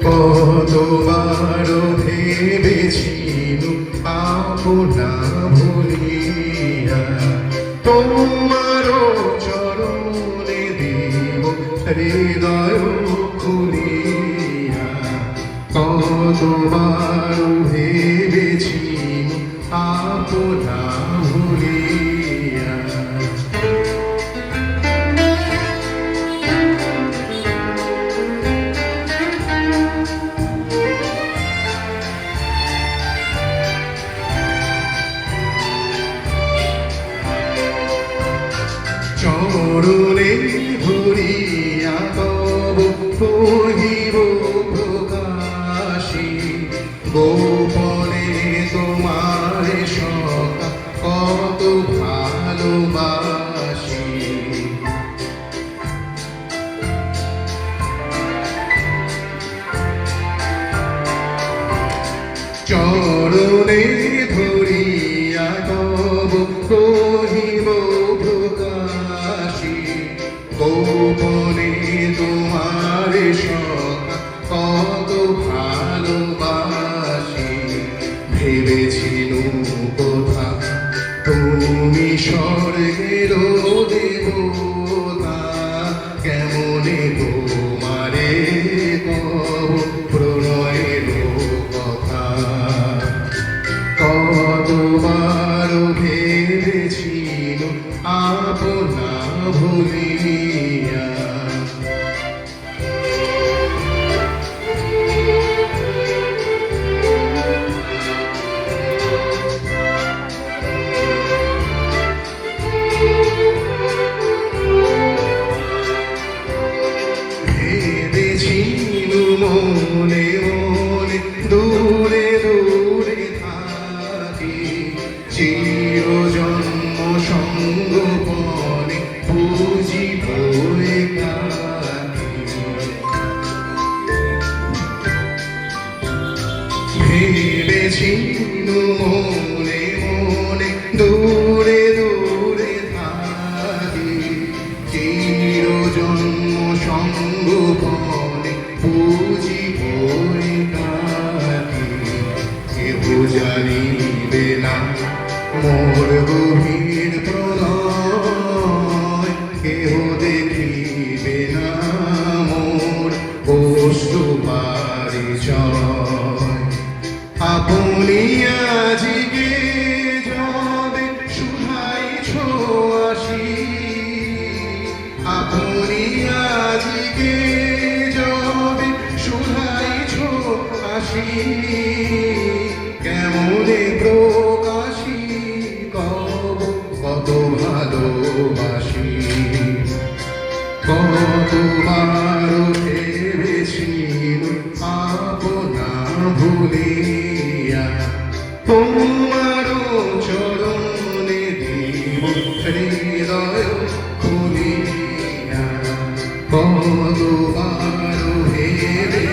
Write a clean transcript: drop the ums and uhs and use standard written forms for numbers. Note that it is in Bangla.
কতবার ভেবেছিলু আপনা ভুলিয়া তোমার চরণে দিব হৃদয় খুলিয়া কতবার ভেবেছিলু আপনা ভুলিয়া চরণে ধরিয়া তব কহিব প্রকাশী গোপনে তোমার সখা কত ভালোবাসি চরণে ধরিয়া তব কহিব প্রকাশী গোপনে তোমার সখা কত ভালোবাসি ভেবেছিলু কোথা তুমি স্বর্গের দেবতা কেমনে তোমারে কব প্রণয়ের কথা কতবার ভেবেছিল আপনা ভুলিয়া ভেবেছিল মনে মনে দূরে দূরে থাকি চির জন্ম সঙ্গপনে বুঝিব একাকী ভেবেছিল মনে মনে দূরে দূরে থাকি চির জন্ম সঙ্গপনে বুঝিব একাকী কেহ জানিবে না মোর গভীর প্রণয় কেহ দেখিবে না মোর কষ্ট পরিচয় আপনি আজকে যবে শুধাইছ আসি আপনি আজকে যবে শুধাইছ আসি কেমনে প্রকাশী কব কত ভালোবাসি কতবার ভেবেছিল আপনা ভুলিয়া তোমার চরণে দিব হৃদয় খুলিয়া কতবার ভেবে